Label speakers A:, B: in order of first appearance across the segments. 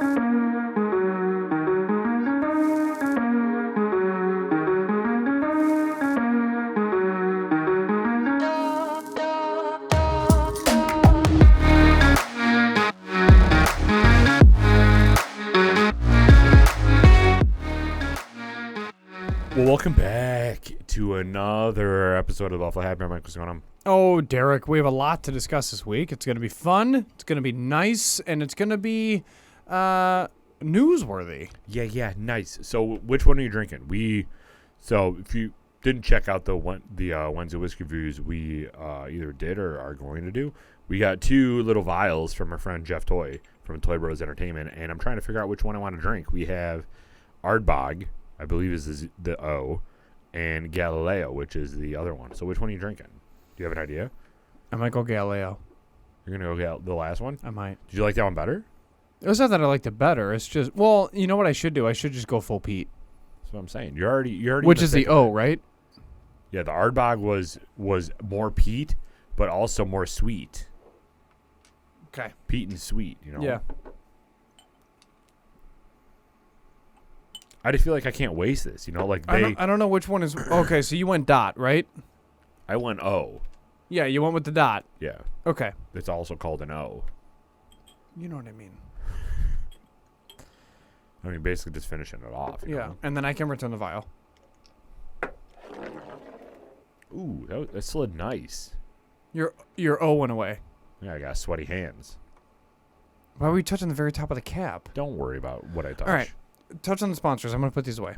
A: Well, welcome back to another episode of Awful Happy. Mike, what's going on?
B: Oh, Derek, we have a lot to discuss this week. It's going to be fun, it's going to be nice, and it's going to be newsworthy.
A: Yeah, nice. So, which one are you drinking? So if you didn't check out the Wednesday whiskey reviews, we either did or are going to do. We got two little vials from our friend Jeff Toy from Toy Bros Entertainment, and I'm trying to figure out which one I want to drink. We have Ardbog, I believe is the O, and Galileo, which is the other one. So which one are you drinking? Do you have an idea?
B: I might go Galileo.
A: You're going to go get the last one?
B: I might.
A: Did you like that one better?
B: It's not that I liked it better. It's just, well, you know what I should do? I should just go full peat.
A: That's what I'm saying. You're already
B: Which is the O, right?
A: Yeah, the Ardbog was more peat, but also more sweet.
B: Okay.
A: Peat and sweet, you know?
B: Yeah.
A: I just feel like I can't waste this, you know? Like
B: I don't know which one is. Okay, so you went dot, right?
A: I went O.
B: Yeah, you went with the dot.
A: Yeah.
B: Okay.
A: It's also called an O.
B: You know what I mean.
A: I mean, basically just finishing it off. You know?
B: And then I can return the vial.
A: Ooh, that slid nice.
B: Your O went away.
A: Yeah, I got sweaty hands.
B: Why were you touching the very top of the cap?
A: Don't worry about what I touch.
B: All right. Touch on the sponsors. I'm going to put these away.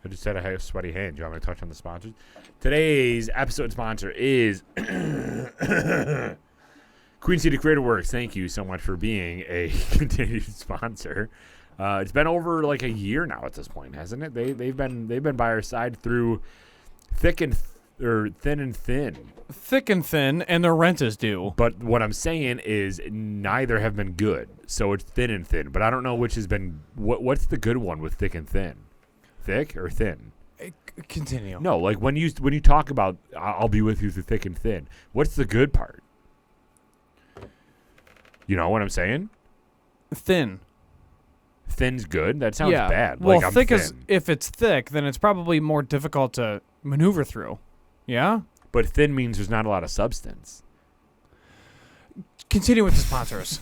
A: I just said I have sweaty hands. You want me to touch on the sponsors? Today's episode sponsor is Queen City Creative Works. Thank you so much for being a continued sponsor. It's been over like a year now at this point, hasn't it? They've been by our side through thick and thin and thin.
B: Thick and thin, and their rent is due.
A: But what I'm saying is neither have been good. So it's thin and thin. But I don't know which has been what's the good one with thick and thin? Thick or thin?
B: Continue.
A: No, like when you talk about I'll be with you through thick and thin. What's the good part? You know what I'm saying?
B: Thin.
A: Thin's good? That sounds bad.
B: Well,
A: like
B: thick
A: I'm
B: is, if it's thick, then it's probably more difficult to maneuver through. Yeah?
A: But thin means there's not a lot of substance.
B: Continue with the sponsors.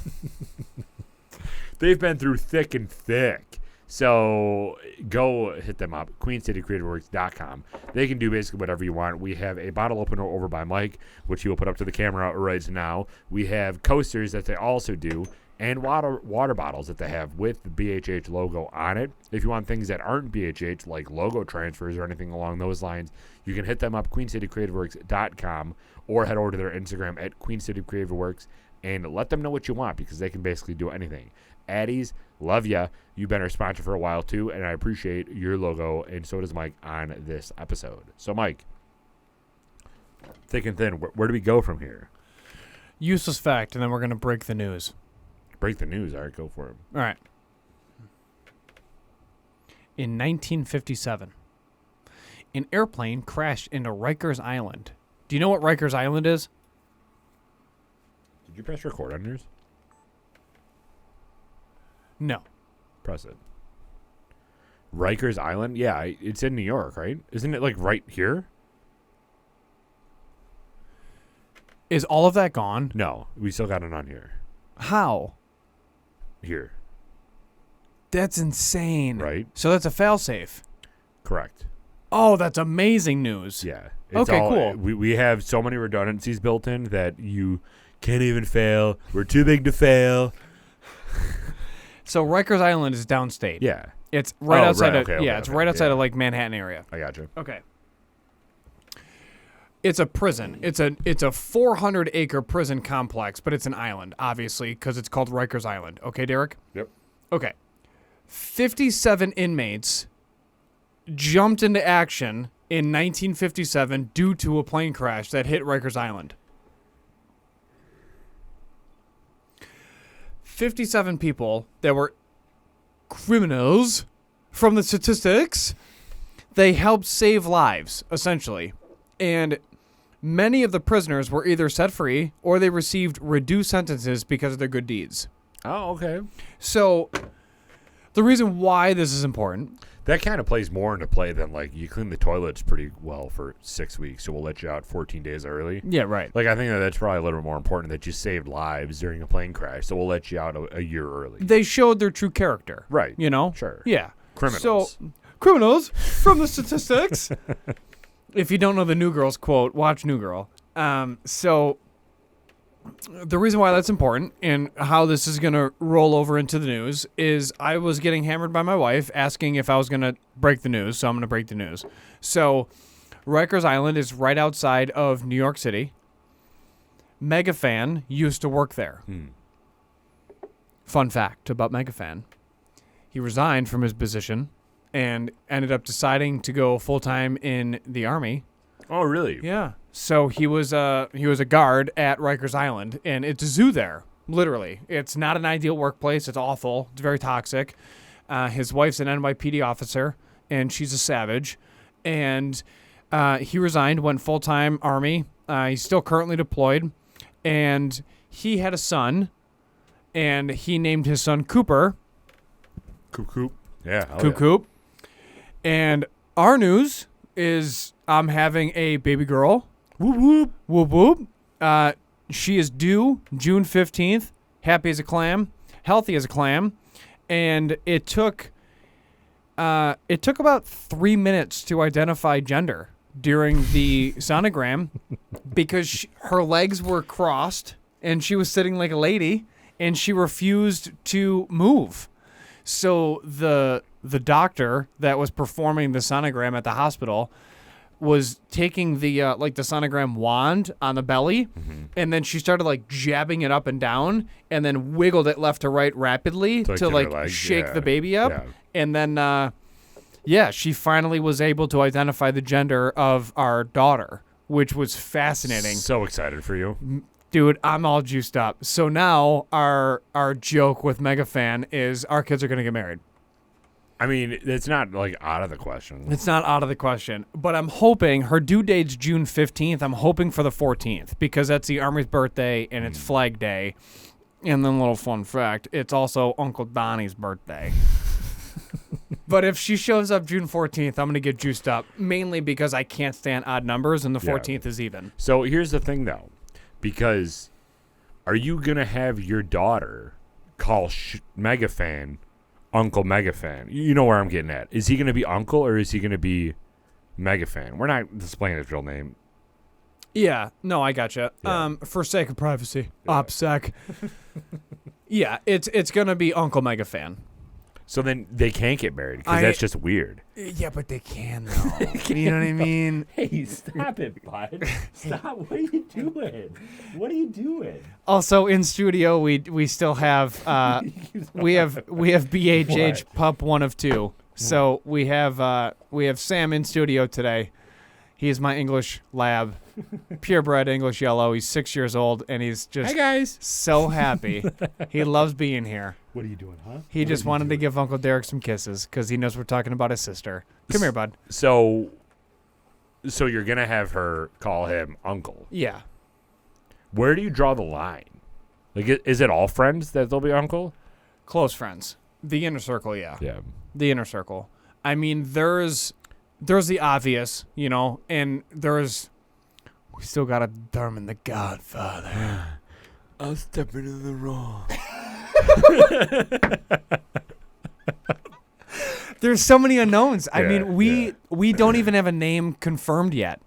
A: They've been through thick and thick. So go hit them up, queencitycreativeworks.com. They can do basically whatever you want. We have a bottle opener over by Mike, which he will put up to the camera right now. We have coasters that they also do, and water bottles that they have with the BHH logo on it. If you want things that aren't BHH, like logo transfers or anything along those lines, you can hit them up, queencitycreativeworks.com, or head over to their Instagram at queencitycreativeworks and let them know what you want, because they can basically do anything. Addies, love ya. You've been our sponsor for a while too, and I appreciate your logo, and so does Mike on this episode. So Mike, thick and thin, where do we go from here?
B: Useless fact, and then we're going to break the news.
A: Break the news. All right, go for it.
B: All right. In 1957, an airplane crashed into Rikers Island. Do you know what Rikers Island is?
A: Did you press record on yours?
B: No.
A: Press it. Rikers Island? Yeah, it's in New York, right? Isn't it like right here?
B: Is all of that gone?
A: No, we still got it on here.
B: How?
A: Here.
B: That's insane.
A: Right?
B: So that's a failsafe.
A: Correct.
B: Oh, that's amazing news.
A: Yeah.
B: Okay, cool.
A: We have so many redundancies built in that you can't even fail. We're too big to fail.
B: So Rikers Island is downstate.
A: Yeah.
B: It's right outside
A: right,
B: of it's right outside of like Manhattan area.
A: I got you.
B: Okay. It's a prison. It's a 400-acre prison complex, but it's an island, obviously, because it's called Rikers Island. Okay, Derek?
A: Yep.
B: Okay. 57 inmates jumped into action in 1957 due to a plane crash that hit Rikers Island. 57 people that were criminals from the statistics. They helped save lives, essentially. And many of the prisoners were either set free or they received reduced sentences because of their good deeds.
A: Oh, okay.
B: So the reason why this is important.
A: That kind of plays more into play than like you clean the toilets pretty well for 6 weeks, so we'll let you out 14 days early.
B: Yeah, right.
A: Like I think that's probably a little bit more important that you saved lives during a plane crash, so we'll let you out a year early.
B: They showed their true character.
A: Right.
B: You know?
A: Sure.
B: Yeah.
A: Criminals.
B: So, criminals from the statistics. If you don't know the New Girl's quote, watch New Girl. So the reason why that's important and how this is going to roll over into the news is I was getting hammered by my wife asking if I was going to break the news, so I'm going to break the news. So Rikers Island is right outside of New York City. Megafan used to work there. Fun fact about Megafan. He resigned from his position and ended up deciding to go full-time in the Army.
A: Oh, really?
B: Yeah. So he was a guard at Rikers Island, and it's a zoo there, literally. It's not an ideal workplace. It's awful. It's very toxic. His wife's an NYPD officer, and she's a savage. And he resigned, went full-time Army. He's still currently deployed. And he had a son, and he named his son Cooper.
A: Coop. Yeah.
B: Coop. And our news is I'm having a baby girl.
A: Whoop whoop.
B: Whoop whoop. She is due June 15th. Happy as a clam. Healthy as a clam. And it took about 3 minutes to identify gender during the sonogram because her legs were crossed and she was sitting like a lady and she refused to move. So the doctor that was performing the sonogram at the hospital was taking the the sonogram wand on the belly, and then she started like jabbing it up and down, and then wiggled it left to right rapidly to like shake the baby up, and then she finally was able to identify the gender of our daughter, which was fascinating.
A: So excited for you.
B: Dude, I'm all juiced up. So now our joke with Megafan is our kids are going to get married.
A: I mean, it's not like out of the question.
B: It's not out of the question. But I'm hoping her due date's June 15th. I'm hoping for the 14th because that's the Army's birthday and it's Flag Day. And then a little fun fact, it's also Uncle Donnie's birthday. But if she shows up June 14th, I'm going to get juiced up, mainly because I can't stand odd numbers and the 14th is even.
A: So here's the thing, though. Because are you going to have your daughter call Megafan Uncle Megafan? You know where I'm getting at. Is he going to be Uncle or is he going to be Megafan? We're not displaying his real name.
B: Yeah. No, I gotcha.
A: Yeah.
B: For sake of privacy.
A: Yeah.
B: OPSEC. Yeah, it's going to be Uncle Megafan.
A: So then they can't get married because that's just weird.
B: Yeah, but they can, though. You know what I mean?
A: Hey, stop it, bud. Stop. What are you doing? What are you doing?
B: Also in studio, we still have we have BHH
A: What?
B: Pup 1 of 2. So we have Sam in studio today. He is my English lab, purebred English yellow. He's 6 years old and he's just
A: Hi guys.
B: so happy. He loves being here.
A: What are you doing, huh?
B: He just wanted to give Uncle Derek some kisses because he knows we're talking about his sister. Come here, bud.
A: So you're gonna have her call him Uncle.
B: Yeah.
A: Where do you draw the line? Like, is it all friends that they'll be Uncle?
B: Close friends. The inner circle, yeah.
A: Yeah.
B: The inner circle. I mean, there's the obvious, you know, and we still got to determine the Godfather.
A: I'll step into the wrong.
B: There's so many unknowns. I
A: Yeah,
B: mean, we don't even have a name confirmed yet.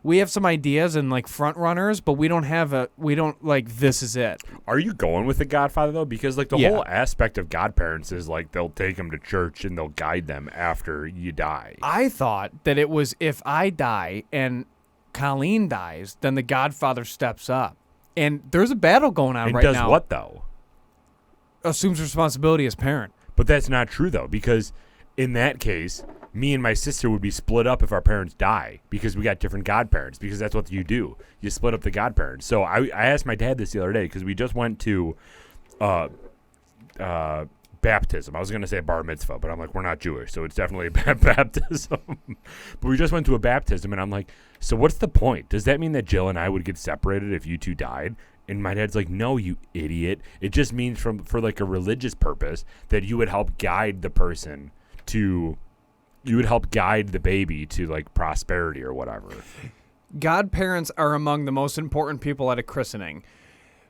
B: We have some ideas and like front runners, but we don't like this is it.
A: Are you going with the Godfather though? Because like the
B: Yeah.
A: whole aspect of Godparents is like they'll take them to church and they'll guide them after you die.
B: I thought that it was if I die and Colleen dies, then the Godfather steps up. And there's a battle going on
A: And
B: right
A: does
B: now.
A: what though?
B: Assumes responsibility as parent.
A: But that's not true though, because in that case, me and my sister would be split up if our parents die because we got different godparents, because that's what you do. You split up the godparents. So I asked my dad this the other day because we just went to baptism. I was going to say bar mitzvah, but I'm like, we're not Jewish, so it's definitely a baptism. But we just went to a baptism, and I'm like, so what's the point? Does that mean that Jill and I would get separated if you two died? And my dad's like, no, you idiot. It just means for like a religious purpose that you would help guide the person to, you would help guide the baby to like prosperity or whatever.
B: Godparents are among the most important people at a christening,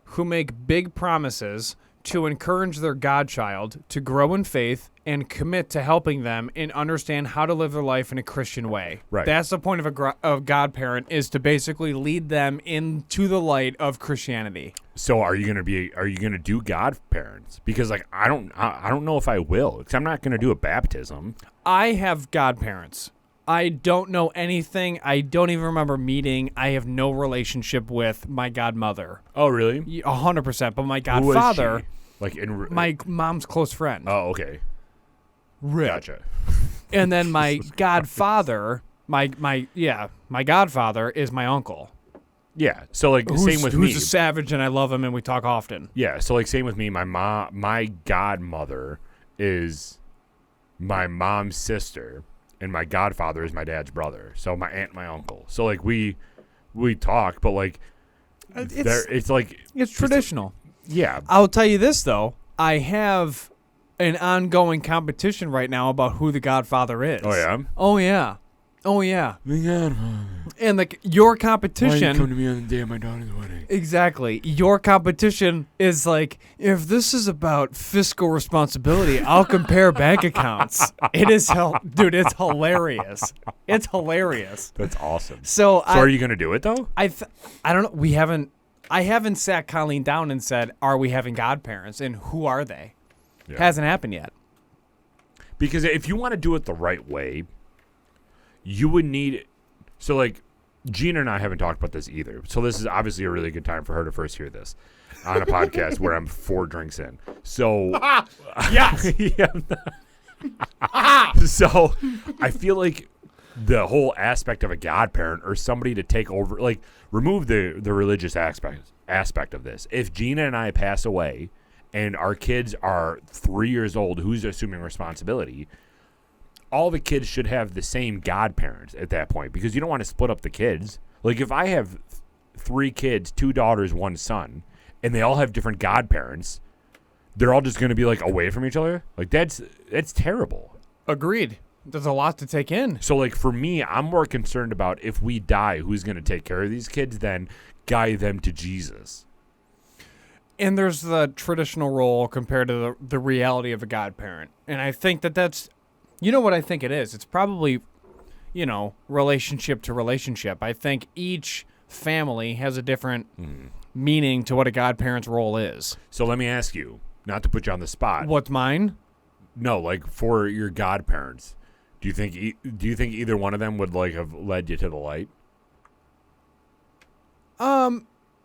B: who make big promises to encourage their godchild to grow in faith and commit to helping them and understand how to live their life in a Christian way.
A: Right.
B: That's the point of godparent, is to basically lead them into the light of Christianity.
A: So are you gonna do godparents? Because like I don't know if I will, because I'm not gonna do a baptism.
B: I have godparents. I don't know anything. I don't even remember meeting. I have no relationship with my godmother.
A: Oh really?
B: 100%. But my
A: Who was
B: godfather,
A: she? Like
B: my mom's close friend.
A: Oh okay.
B: Rip.
A: Gotcha.
B: And then my godfather, my godfather is my uncle.
A: Yeah. So like same with me.
B: Who's a savage, and I love him, and we talk often.
A: Yeah. So like same with me. My godmother is my mom's sister, and my godfather is my dad's brother. So my aunt, my uncle. So like we talk, but like it's like
B: it's traditional.
A: Yeah.
B: I'll tell you this though, I have an ongoing competition right now about who the godfather is.
A: Oh yeah.
B: Oh yeah. Oh yeah.
A: The godfather.
B: And like your
A: Why didn't you
B: competition.
A: come to me on the day of my daughter's wedding?
B: Exactly. Your competition is like, if this is about fiscal responsibility, I'll compare bank accounts. It is dude, it's hilarious. It's hilarious.
A: That's awesome.
B: So
A: are you gonna do it though?
B: I don't know. I haven't sat Colleen down and said, are we having godparents and who are they?
A: Yeah.
B: Hasn't happened yet.
A: Because if you want to do it the right way, you would need. So like, Gina and I haven't talked about this either. So this is obviously a really good time for her to first hear this on a podcast where I'm 4 drinks in. So
B: Yes.
A: So I feel like the whole aspect of a godparent or somebody to take over, like remove the religious aspect of this. If Gina and I pass away and our kids are 3 years old, who's assuming responsibility? All the kids should have the same godparents at that point, because you don't want to split up the kids. Like if I have 3 kids, 2 daughters, 1 son, and they all have different godparents, they're all just going to be like away from each other. Like that's terrible.
B: Agreed. There's a lot to take in.
A: So like for me, I'm more concerned about if we die, who's going to take care of these kids, than guide them to Jesus.
B: And there's the traditional role compared to the reality of a godparent. And I think that's, you know what I think it is? It's probably, relationship to relationship. I think each family has a different meaning to what a godparent's role is.
A: So let me ask you, not to put you on the spot.
B: What's mine?
A: No, like for your godparents, do you think either one of them would like have led you to the light?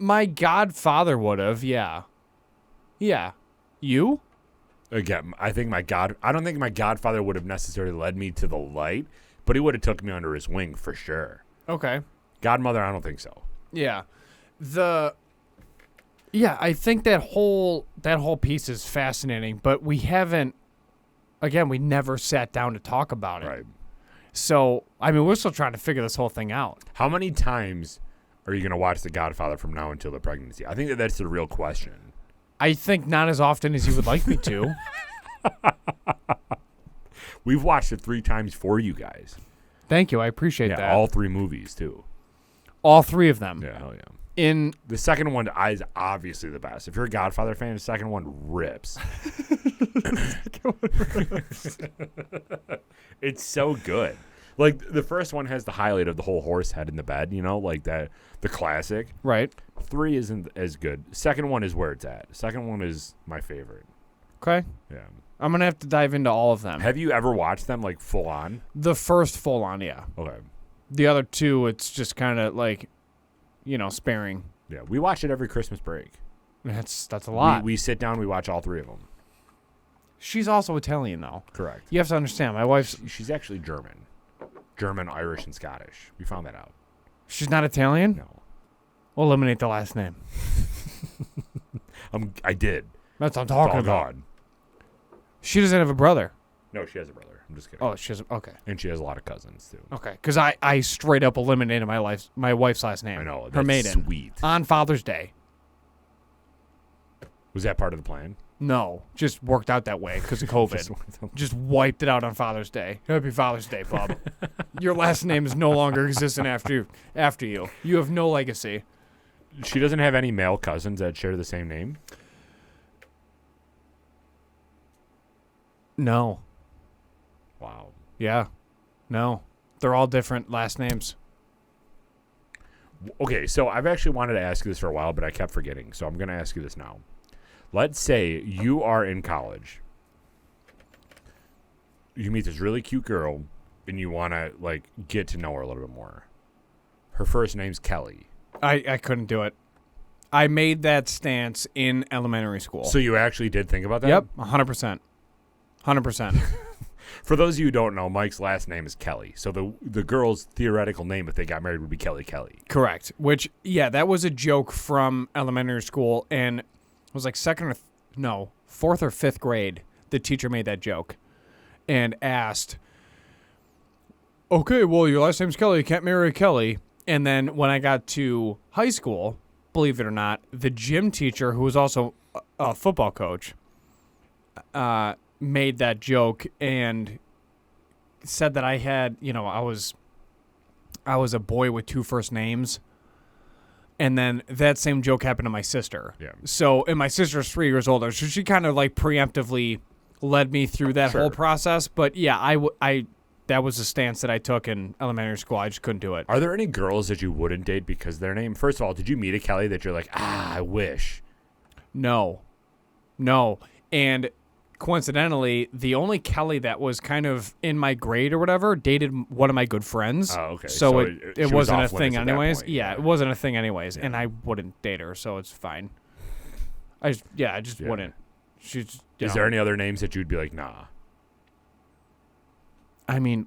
B: My godfather would have, yeah. Yeah. You?
A: Again, I don't think my godfather would have necessarily led me to the light, but he would have took me under his wing for sure.
B: Okay.
A: Godmother, I don't think so.
B: Yeah. I think that whole piece is fascinating, but we never sat down to talk about it.
A: Right.
B: So, I mean, we're still trying to figure this whole thing out.
A: How many times are you going to watch The Godfather from now until the pregnancy? I think that's the real question.
B: I think not as often as you would like me to.
A: We've watched it 3 times for you guys.
B: Thank you. I appreciate that.
A: Yeah, all 3 movies, too.
B: All 3 of them.
A: Yeah, hell yeah.
B: In
A: the second one is obviously the best. If you're a Godfather fan, the second one rips. It's so good. Like the first one has the highlight of the whole horse head in the bed, like that, the classic.
B: Right.
A: 3 isn't as good. Second one is where it's at. Second one is my favorite.
B: Okay.
A: Yeah.
B: I'm going to have to dive into all of them.
A: Have you ever watched them like full on?
B: The first full on, yeah.
A: Okay.
B: The other 2, it's just kind of like, sparing.
A: Yeah, we watch it every Christmas break.
B: That's a lot.
A: We sit down, we watch all 3 of them.
B: She's also Italian, though.
A: Correct.
B: You have to understand, my wife's...
A: She's actually German. German, Irish, and Scottish. We found that out.
B: She's not Italian?
A: No.
B: We'll eliminate the last name.
A: I did.
B: That's what I'm talking
A: it's all
B: about.
A: gone.
B: She doesn't have a brother.
A: No, she has a brother. I'm just kidding.
B: Oh, she has... Okay.
A: And she has a lot of cousins, too.
B: Okay, because I straight up eliminated my wife's last name.
A: I know.
B: Her
A: That's
B: maiden.
A: sweet.
B: On Father's Day.
A: Was that part of the plan?
B: No, just worked out that way because of COVID. Just wiped it out on Father's Day. Happy Father's Day, bub. Your last name is no longer existent after you. You have no legacy.
A: She doesn't have any male cousins that share the same name?
B: No.
A: Wow.
B: Yeah. No. They're all different last names.
A: Okay, so I've actually wanted to ask you this for a while, but I kept forgetting, so I'm going to ask you this now. Let's say you are in college. You meet this really cute girl, and you want to, like, get to know her a little bit more. Her first name's Kelly.
B: I couldn't do it. I made that stance in elementary school.
A: So you actually did think about that?
B: Yep, 100%. 100%.
A: For those of you who don't know, Mike's last name is Kelly. So the girl's theoretical name, if they got married, would be Kelly Kelly.
B: Correct. Which, yeah, that was a joke from elementary school, and it was like fourth or fifth grade. The teacher made that joke and asked, okay, well, your last name's Kelly. You can't marry Kelly. And then when I got to high school, believe it or not, the gym teacher, who was also a football coach, made that joke and said that I had, I was a boy with two first names. And then that same joke happened to my sister.
A: Yeah.
B: So, and my sister's 3 years older, so she kind of like preemptively led me through that whole process. But yeah, I that was the stance that I took in elementary school. I just couldn't do it.
A: Are there any girls that you wouldn't date because of their name? First of all, did you meet a Kelly that you're like, I wish?
B: No. And coincidentally, the only Kelly that was kind of in my grade or whatever dated one of my good friends.
A: Oh, okay.
B: So it wasn't a thing anyways.
A: Yeah,
B: it wasn't a thing anyways. Yeah. And I wouldn't date her, so it's fine. I just wouldn't. She's.
A: Is there any other names that you'd be like, nah?
B: I mean,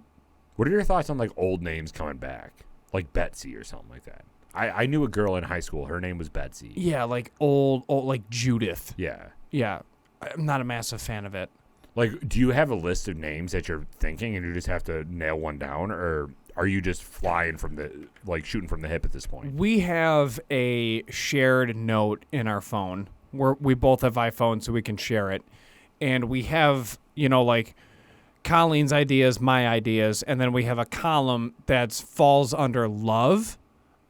A: what are your thoughts on like old names coming back, like Betsy or something like that? I knew a girl in high school. Her name was Betsy.
B: Yeah, like old like Judith.
A: Yeah.
B: Yeah, I'm not a massive fan of it.
A: Like, do you have a list of names that you're thinking, and you just have to nail one down, or are you just flying from shooting from the hip at this point?
B: We have a shared note in our phone where we both have iPhones, so we can share it, and we have like Colleen's ideas, my ideas, and then we have a column that falls under love.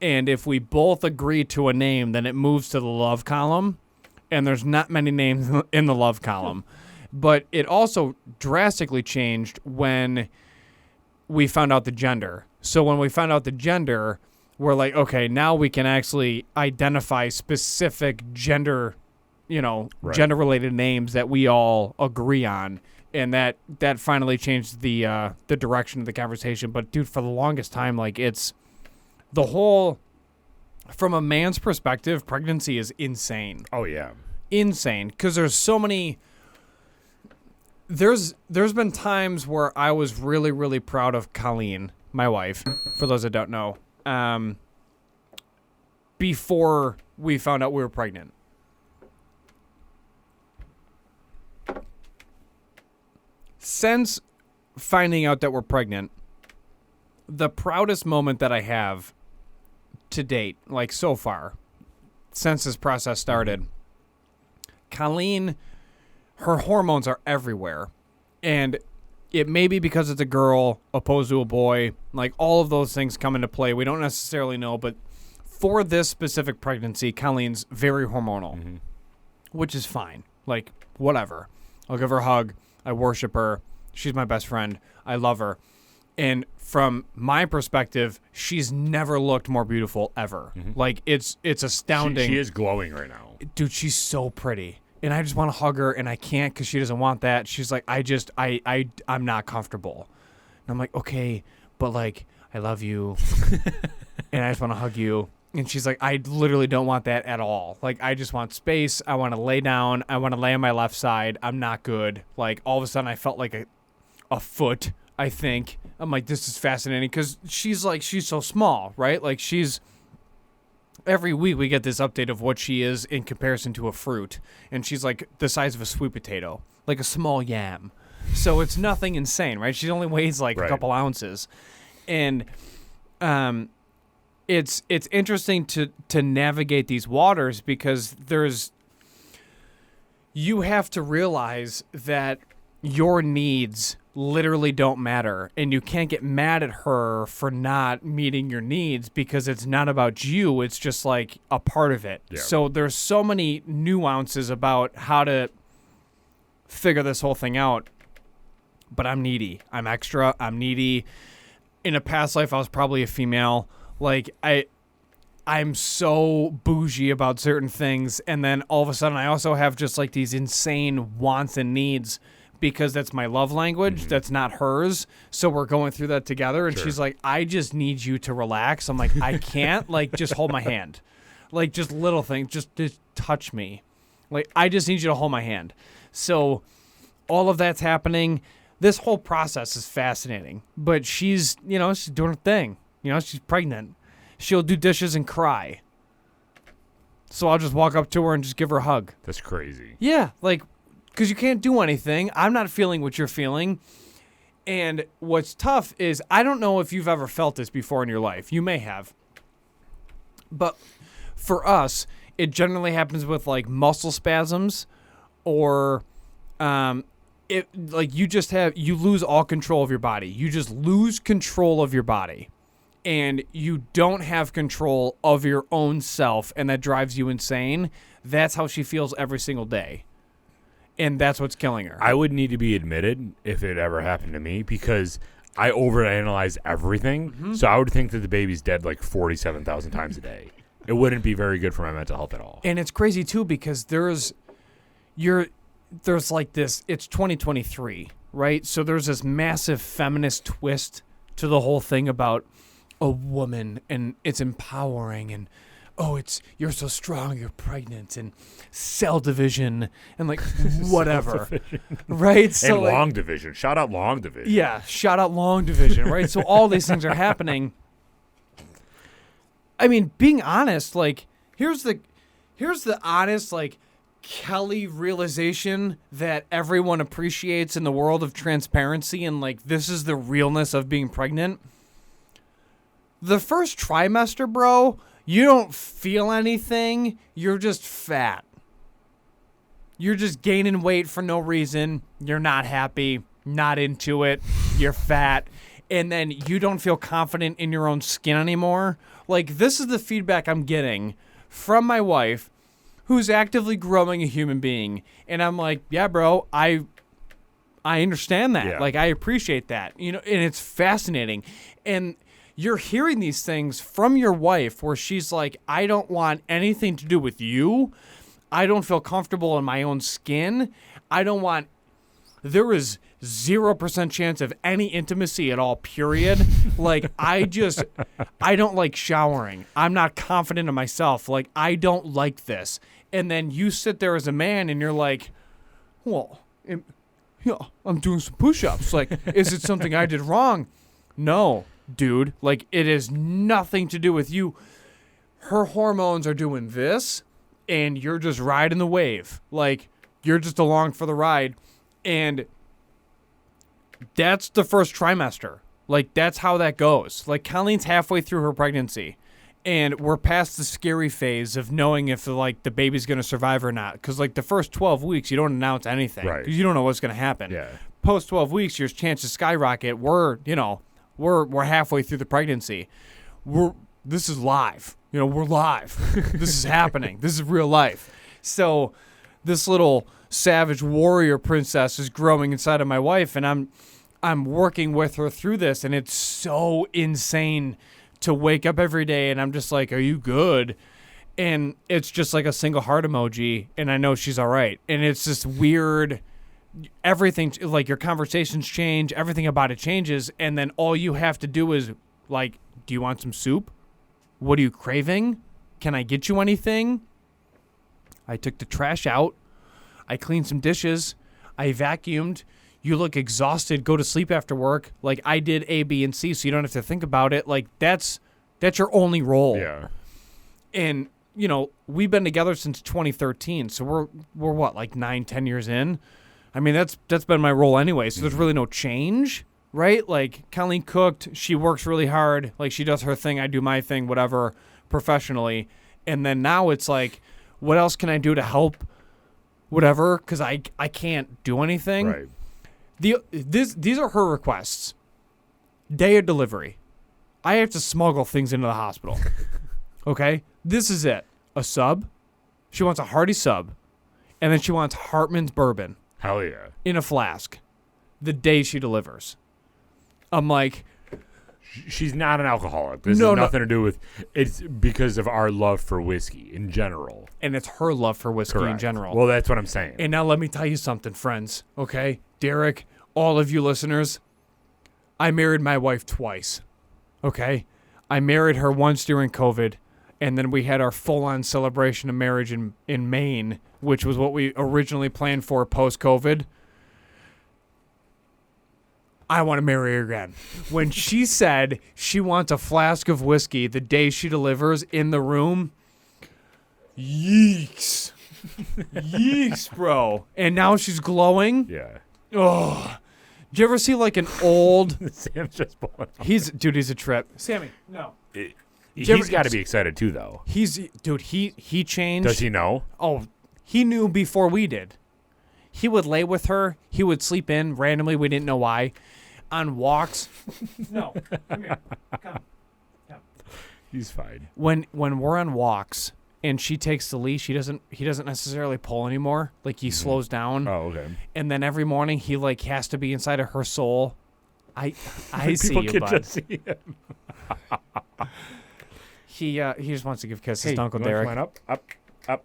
B: And if we both agree to a name, then it moves to the love column. And there's not many names in the love column. But it also drastically changed when we found out the gender. So when we found out the gender, we're like, okay, now we can actually identify specific gender, gender-related names that we all agree on. And that finally changed the direction of the conversation. But, dude, for the longest time, like, it's the whole, from a man's perspective, pregnancy is insane.
A: Oh, yeah.
B: Insane. Because there's so many, there's been times where I was really, really proud of Colleen, my wife, for those that don't know, before we found out we were pregnant. Since finding out that we're pregnant, the proudest moment that I have to date, like so far, since this process started, Colleen, her hormones are everywhere. And it may be because it's a girl opposed to a boy. Like, all of those things come into play. We don't necessarily know. But for this specific pregnancy, Colleen's very hormonal, which is fine. Like, whatever. I'll give her a hug. I worship her. She's my best friend. I love her. And from my perspective, she's never looked more beautiful ever. Like, it's astounding.
A: She is glowing right now.
B: Dude, she's so pretty. And I just want to hug her, and I can't because she doesn't want that. She's like, I'm not comfortable. And I'm like, okay, but like, I love you. And I just want to hug you. And she's like, I literally don't want that at all. Like, I just want space. I want to lay down. I want to lay on my left side. I'm not good. Like, all of a sudden, I felt like a foot, I think. I'm like, this is fascinating because she's so small, right? Like, every week we get this update of what she is in comparison to a fruit. And she's like the size of a sweet potato, like a small yam. So it's nothing insane, right? She only weighs like a couple ounces. And, it's interesting to navigate these waters because there's you have to realize that your needs literally don't matter, and you can't get mad at her for not meeting your needs because it's not about you. It's just like a part of it.
A: Yeah.
B: So there's so many nuances about how to figure this whole thing out. But I'm needy. I'm extra. I'm needy. In a past life, I was probably a female. Like, I'm so bougie about certain things, and then all of a sudden I also have just like these insane wants and needs because that's my love language. That's not hers. So we're going through that together, and she's like, I just need you to relax. I'm like, I can't. Like, just hold my hand. Like, just little things. Just touch me. Like, I just need you to hold my hand. So all of that's happening. This whole process is fascinating, but she's doing her thing. She's pregnant. She'll do dishes and cry. So I'll just walk up to her and just give her a hug.
A: That's crazy.
B: Yeah, like, because you can't do anything. I'm not feeling what you're feeling. And what's tough is, I don't know if you've ever felt this before in your life. You may have. But for us, it generally happens with, like, muscle spasms, or you lose all control of your body. You just lose control of your body. And you don't have control of your own self, and that drives you insane. That's how she feels every single day. And that's what's killing her.
A: I would need to be admitted if it ever happened to me, because I overanalyze everything. So I would think that the baby's dead like 47,000 times a day. It wouldn't be very good for my mental health at all.
B: And it's crazy too, because there's like this, it's 2023, right? So there's this massive feminist twist to the whole thing about a woman, and it's empowering, and you're so strong, you're pregnant, and cell division, and like whatever, right? So
A: and long division. Shout out long division.
B: Yeah, shout out long division, right? So all these things are happening. I mean, being honest, like, here's the honest, like, Kelly realization that everyone appreciates in the world of transparency, and like, this is the realness of being pregnant. The first trimester, bro, you don't feel anything. You're just fat. You're just gaining weight for no reason. You're not happy, not into it. You're fat. And then you don't feel confident in your own skin anymore. Like, this is the feedback I'm getting from my wife, who's actively growing a human being. And I'm like, yeah, bro, I understand that.
A: Yeah.
B: Like, I appreciate that. And it's fascinating. And you're hearing these things from your wife where she's like, I don't want anything to do with you. I don't feel comfortable in my own skin. There is 0% chance of any intimacy at all, period. Like, I don't like showering. I'm not confident in myself. Like, I don't like this. And then you sit there as a man and you're like, well, I'm doing some push-ups. Like, is it something I did wrong? No. Dude, like, it has nothing to do with you. Her hormones are doing this, and you're just riding the wave. Like, you're just along for the ride. And that's the first trimester. Like, that's how that goes. Like, Colleen's halfway through her pregnancy, and we're past the scary phase of knowing if, like, the baby's going to survive or not. Because, like, the first 12 weeks, you don't announce anything.
A: Right.
B: Because you don't know what's going to happen.
A: Yeah.
B: Post 12 weeks, your chances skyrocket. We're halfway through the pregnancy. This is live. We're live. This is happening. This is real life. So this little savage warrior princess is growing inside of my wife, and I'm working with her through this, and it's so insane to wake up every day and I'm just like, are you good? And it's just like a single heart emoji, and I know she's all right. And it's this weird, everything, like, your conversations change, everything about it changes, and then all you have to do is, like, do you want some soup? What are you craving? Can I get you anything? I took the trash out. I cleaned some dishes. I vacuumed. You look exhausted. Go to sleep after work. Like, I did A, B, and C, so you don't have to think about it. Like, that's your only role.
A: Yeah.
B: And, we've been together since 2013, so we're what, like 9-10 years in? I mean, that's been my role anyway, so there's really no change, right? Like, Colleen cooked. She works really hard. Like, she does her thing. I do my thing, whatever, professionally. And then now it's like, what else can I do to help whatever, because I can't do anything.
A: Right.
B: These are her requests. Day of delivery. I have to smuggle things into the hospital. Okay? This is it. A sub. She wants a hearty sub. And then she wants Hartman's bourbon
A: Hell yeah.
B: in a flask the day she delivers. I'm like,
A: She's not an alcoholic. This
B: No,
A: has
B: no.
A: nothing to do with. It's because of our love for whiskey in general.
B: and it's her love for whiskey in
A: Correct.
B: general.
A: Well, that's what I'm saying.
B: And now let me tell you something, friends. Okay? Derek, all of you listeners, I married my wife twice. Okay? I married her once during COVID, and then we had our full-on celebration of marriage in Maine, which was what we originally planned for post-COVID. I want to marry her again. When she said she wants a flask of whiskey the day she delivers in the room, yeeks. Yeeks, bro. And now she's glowing.
A: yeah.
B: Oh. Did you ever see like an old...
A: Sam's just pulling up.
B: He's a trip. Sammy, no.
A: He's
B: you ever-
A: got to be excited too, though.
B: He changed.
A: Does he know?
B: Oh, he knew before we did. He would lay with her. He would sleep in randomly. We didn't know why. On walks. No, come here. Come.
A: He's fine.
B: When we're on walks and she takes the leash, he doesn't necessarily pull anymore. Like he slows down.
A: Oh, okay.
B: And then every morning he like has to be inside of her soul. I see
A: People
B: you,
A: can
B: bud.
A: just see him.
B: He just wants to give kisses
A: Hey,
B: to Uncle
A: you wanna
B: Derek.
A: come on up.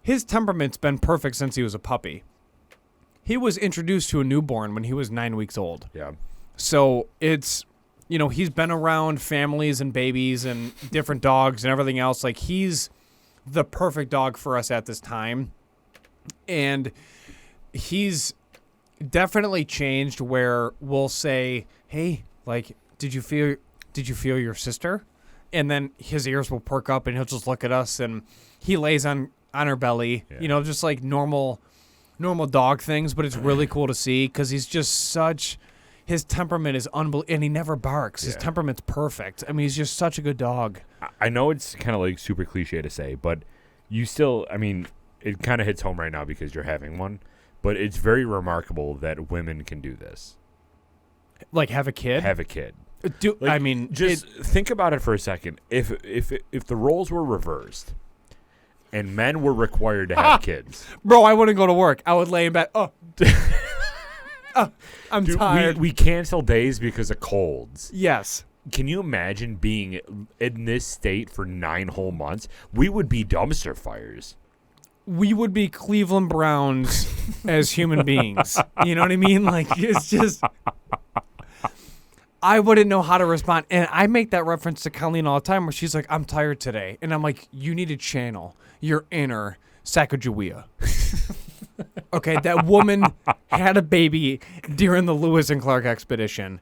B: His temperament's been perfect since he was a puppy. He was introduced to a newborn when he was 9 weeks old.
A: Yeah.
B: So it's, he's been around families and babies and different dogs and everything else. Like, he's the perfect dog for us at this time. And he's definitely changed where we'll say, hey, like, did you feel your sister? And then his ears will perk up and he'll just look at us and he lays on her belly,
A: Yeah.
B: just like normal dog things. But it's really cool to see because he's just his temperament is unbelievable, and he never barks. His
A: Yeah.
B: temperament's perfect. I mean, he's just such a good dog.
A: I know it's kind of like super cliche to say, but you still, I mean, it kind of hits home right now because you're having one, but it's very remarkable that women can do this.
B: Like, have a kid?
A: Have a kid.
B: I mean,
A: Just think about it for a second. If the roles were reversed and men were required to have kids.
B: bro, I wouldn't go to work. I would lay in bed. I'm
A: Dude,
B: tired.
A: we cancel days because of colds.
B: Yes.
A: Can you imagine being in this state for 9 whole months? We would be dumpster fires.
B: We would be Cleveland Browns as human beings. You know what I mean? Like, it's just... I wouldn't know how to respond. And I make that reference to Colleen all the time where she's like, I'm tired today. And I'm like, you need to channel your inner Sacagawea. Okay, that woman had a baby during the Lewis and Clark expedition,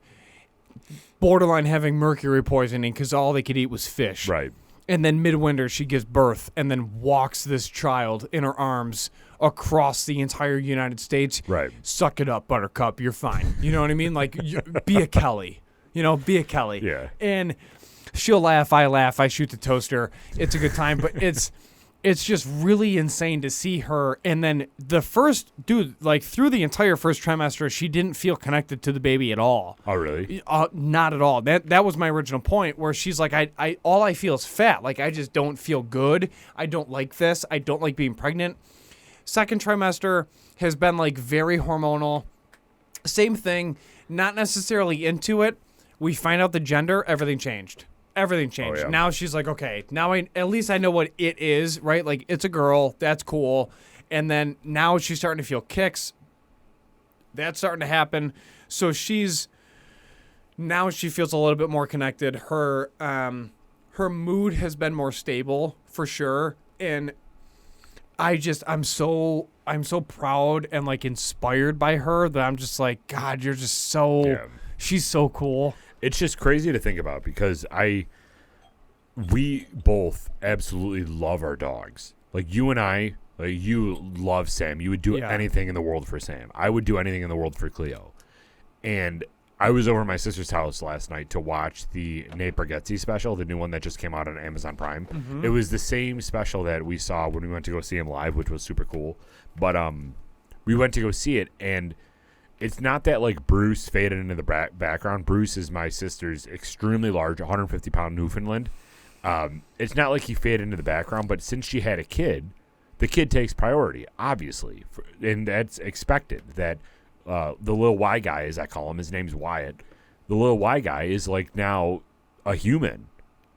B: borderline having mercury poisoning because all they could eat was fish.
A: Right.
B: And then midwinter, she gives birth and then walks this child in her arms across the entire United States.
A: Right.
B: Suck it up, Buttercup. You're fine. You know what I mean? Like, be a Kelly. Be a Kelly.
A: Yeah.
B: And she'll laugh. I laugh. I shoot the toaster. It's a good time. But it's just really insane to see her. And then through the entire first trimester, she didn't feel connected to the baby at all.
A: Oh, really?
B: Not at all. That was my original point where she's like, I all I feel is fat. Like, I just don't feel good. I don't like this. I don't like being pregnant. Second trimester has been like very hormonal. Same thing. Not necessarily into it. We find out the gender. Everything changed. Everything changed.
A: Oh, yeah.
B: Now she's like, okay, now at least I know what it is, right? Like, it's a girl. That's cool. And then now she's starting to feel kicks. That's starting to happen. So she feels a little bit more connected. Her mood has been more stable for sure. And I'm so proud and like inspired by her that I'm just like, God, you're just so, she's so cool.
A: It's just crazy to think about because we both absolutely love our dogs. Like, you and I, like, you love Sam. You would do anything in the world for Sam. I would do anything in the world for Cleo. And I was over at my sister's house last night to watch the Nate Bargatze special, the new one that just came out on Amazon Prime.
B: Mm-hmm.
A: It was the same special that we saw when we went to go see him live, which was super cool. But we went to go see it, and it's not that like Bruce faded into the background. Bruce is my sister's extremely large, 150-pound Newfoundland. It's not like he faded into the background, but since she had a kid, the kid takes priority, obviously, and that's expected. That the little Y guy, as I call him, his name's Wyatt. The little Y guy is like now a human,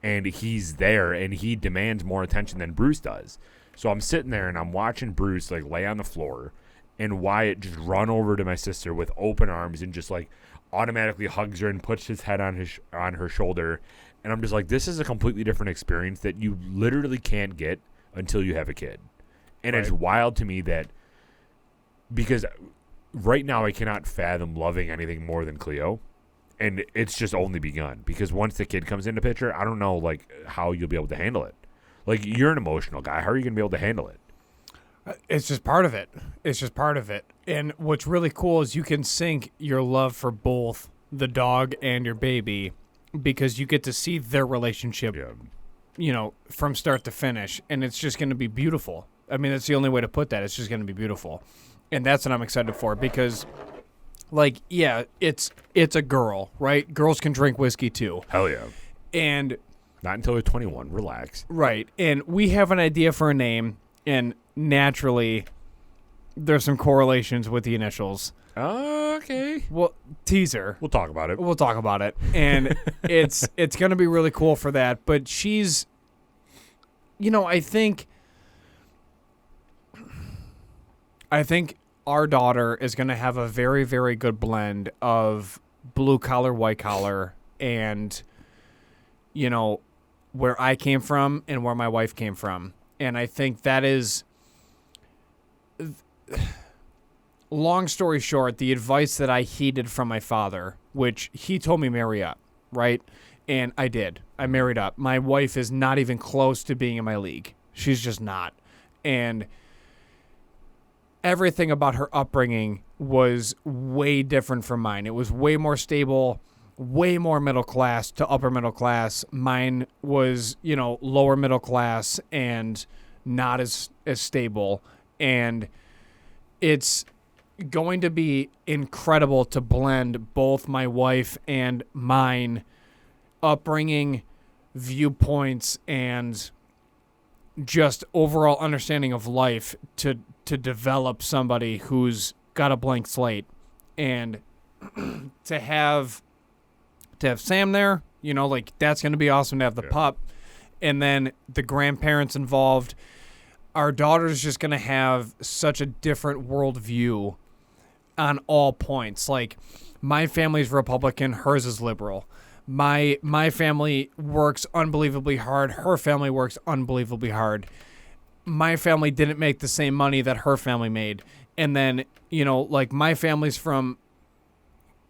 A: and he's there, and he demands more attention than Bruce does. So I'm sitting there, and I'm watching Bruce like lay on the floor, and Wyatt just run over to my sister with open arms and just like automatically hugs her and puts his head on her shoulder. And I'm just like, this is a completely different experience that you literally can't get until you have a kid. And It's wild to me that, because right now I cannot fathom loving anything more than Cleo, and it's just only begun. Because once the kid comes into picture, I don't know like how you'll be able to handle it. Like, you're an emotional guy. How are you going to be able to handle it?
B: It's just part of it. It's just part of it. And what's really cool is you can sync your love for both the dog and your baby, because you get to see their relationship, from start to finish. And it's just going to be beautiful. I mean, that's the only way to put that. It's just going to be beautiful. And that's what I'm excited for, because, like, yeah, it's a girl, right? Girls can drink whiskey too.
A: Hell yeah.
B: And
A: not until they're 21. Relax.
B: Right. And we have an idea for a name, and naturally, there's some correlations with the initials.
A: Okay.
B: Well, teaser.
A: We'll talk about it.
B: We'll talk about it. And it's going to be really cool for that. But she's, I think our daughter is going to have a very, very good blend of blue collar, white collar, and, where I came from and where my wife came from. And I think that is, long story short, the advice that I heeded from my father, which he told me marry up, right? And I did. I married up. My wife is not even close to being in my league. She's just not. And everything about her upbringing was way different from mine. It was way more stable, way more middle class to upper middle class. Mine was, lower middle class and not as stable. And it's going to be incredible to blend both my wife and mine upbringing, viewpoints, and just overall understanding of life to develop somebody who's got a blank slate. And to have Sam there, that's going to be awesome to have the pup. And then the grandparents involved. Our daughter's just going to have such a different worldview on all points. Like, my family's Republican, hers is liberal. My family works unbelievably hard. Her family works unbelievably hard. My family didn't make the same money that her family made. And then, my family's from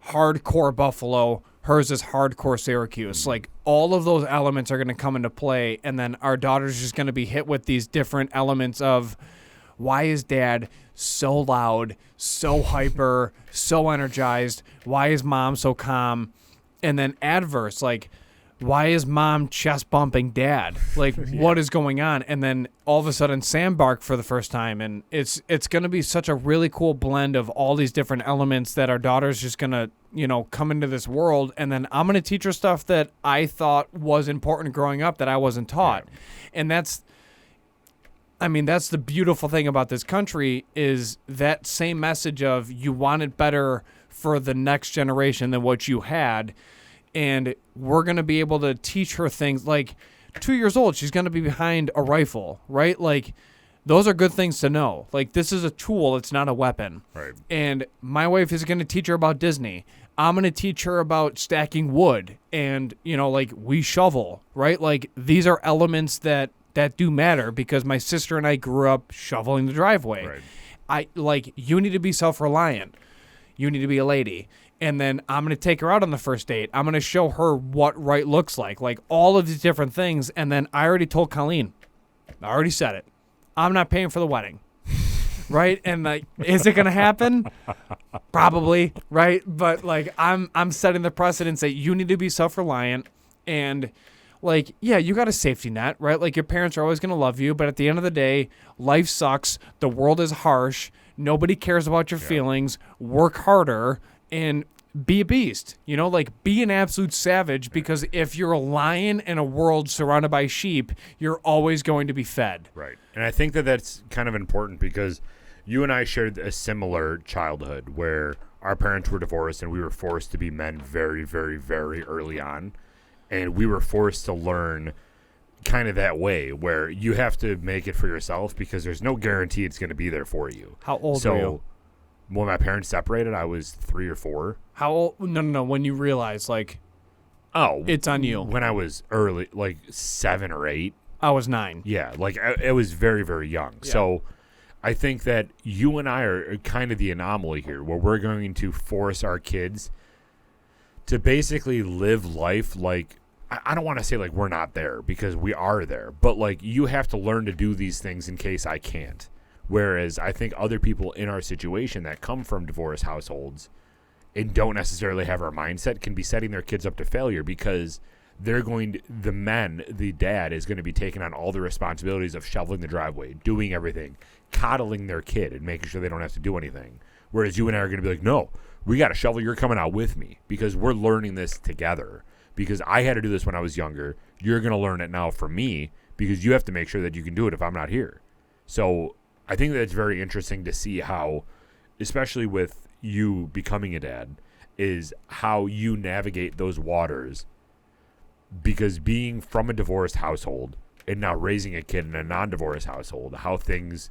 B: hardcore Buffalo. Hers is hardcore Syracuse. Like, all of those elements are going to come into play. And then our daughter's just going to be hit with these different elements of, why is dad so loud, so hyper, so energized? Why is mom so calm? And then adverse, like, why is mom chest bumping dad? Like, what is going on? And then all of a sudden Sam barked for the first time. And it's going to be such a really cool blend of all these different elements that our daughter's just going to, come into this world. And then I'm going to teach her stuff that I thought was important growing up that I wasn't taught. Yeah. And that's the beautiful thing about this country, is that same message of you want it better for the next generation than what you had. And we're going to be able to teach her things like 2 years old. She's going to be behind a rifle, right? Like, those are good things to know. Like, this is a tool. It's not a weapon.
A: Right.
B: And my wife is going to teach her about Disney. I'm going to teach her about stacking wood and, we shovel, right? Like, these are elements that do matter, because my sister and I grew up shoveling the driveway. Right. You need to be self-reliant. You need to be a lady. And then I'm going to take her out on the first date. I'm going to show her what right looks like all of these different things. And then I already told Colleen, I already said it, I'm not paying for the wedding. right? And like, is it gonna happen? Probably, right? But like, I'm setting the precedence that you need to be self-reliant, and like, yeah, you got a safety net, right? Like, your parents are always gonna love you, but at the end of the day, life sucks. The world is harsh. Nobody cares about your feelings. Work harder and be a beast. You know, like, be an absolute savage, because if you're a lion in a world surrounded by sheep, you're always going to be fed.
A: Right. And I think that that's kind of important because you and I shared a similar childhood where our parents were divorced and we were forced to be men very, very, very early on. And we were forced to learn kind of that way where you have to make it for yourself because there's no guarantee it's going to be there for you.
B: How old were you?
A: So when my parents separated, I was 3 or 4.
B: How old? No. When you realize, like, it's on you.
A: When I was early, like 7 or 8.
B: I was 9.
A: Yeah, like I was very, very young.
B: Yeah.
A: So I think that you and I are kind of the anomaly here where we're going to force our kids to basically live life like, I don't want to say like we're not there because we are there, but like you have to learn to do these things in case I can't. Whereas I think other people in our situation that come from divorced households and don't necessarily have our mindset can be setting their kids up to failure because they're going to, the dad is going to be taking on all the responsibilities of shoveling the driveway, doing everything, coddling their kid and making sure they don't have to do anything. Whereas you and I are going to be like, no, we got to shovel. You're coming out with me because we're learning this together. Because I had to do this when I was younger. You're going to learn it now from me because you have to make sure that you can do it if I'm not here. So I think that it's very interesting to see how, especially with you becoming a dad, is how you navigate those waters. Because being from a divorced household and now raising a kid in a non-divorced household, how things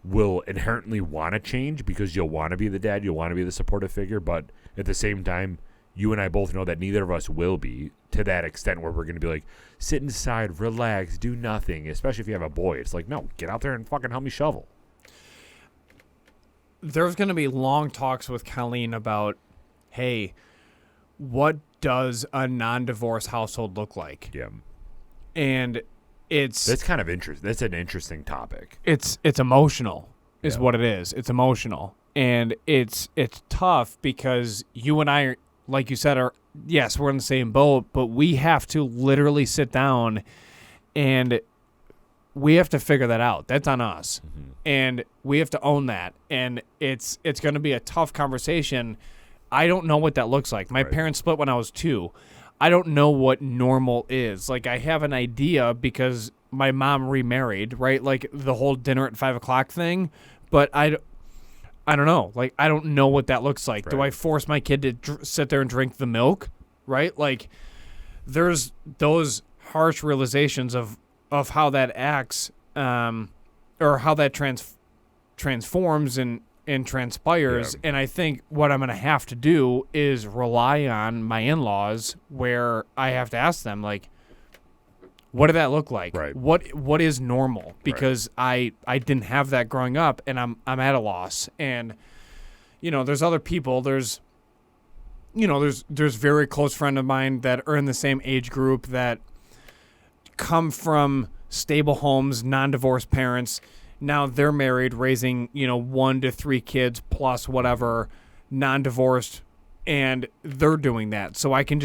A: will inherently want to change because you'll want to be the dad, you'll want to be the supportive figure, but at the same time, you and I both know that neither of us will be to that extent where we're going to be like, sit inside, relax, do nothing, especially if you have a boy. It's like, no, get out there and fucking help me shovel.
B: There's going to be long talks with Colleen about, hey, what does a non-divorce household look like?
A: Yeah.
B: And
A: that's kind of interesting. That's an interesting topic.
B: It's emotional is what it is. It's emotional. And it's tough because you and I are, like you said, yes, we're in the same boat, but we have to literally sit down and we have to figure that out. That's on us. Mm-hmm. And we have to own that. And it's going to be a tough conversation. I don't know what that looks like. My parents split when I was 2. I don't know what normal is. Like, I have an idea because my mom remarried, right? Like the whole dinner at 5 o'clock thing, but I don't know. Like, I don't know what that looks like. Right. Do I force my kid to sit there and drink the milk? Right? Like, there's those harsh realizations of how that acts, or how that transforms and transpires. Yeah. And I think what I'm going to have to do is rely on my in-laws, where I have to ask them, like, what did that look like?
A: Right.
B: What is normal? Because I didn't have that growing up, and I'm at a loss. And there's other people. There's very close friend of mine that are in the same age group that come from stable homes, non-divorced parents. Now they're married, raising 1 to 3 kids plus whatever, non-divorced, and they're doing that. So I can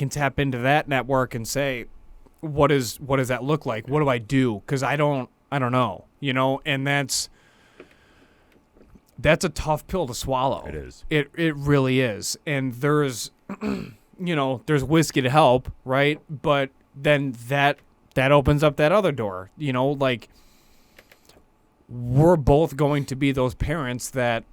B: tap into that network and say, what does that look like? What do I do? Because I don't know, and that's a tough pill to swallow.
A: It is.
B: It really is. And there's there's whiskey to help, right? But then that opens up that other door. Like, we're both going to be those parents that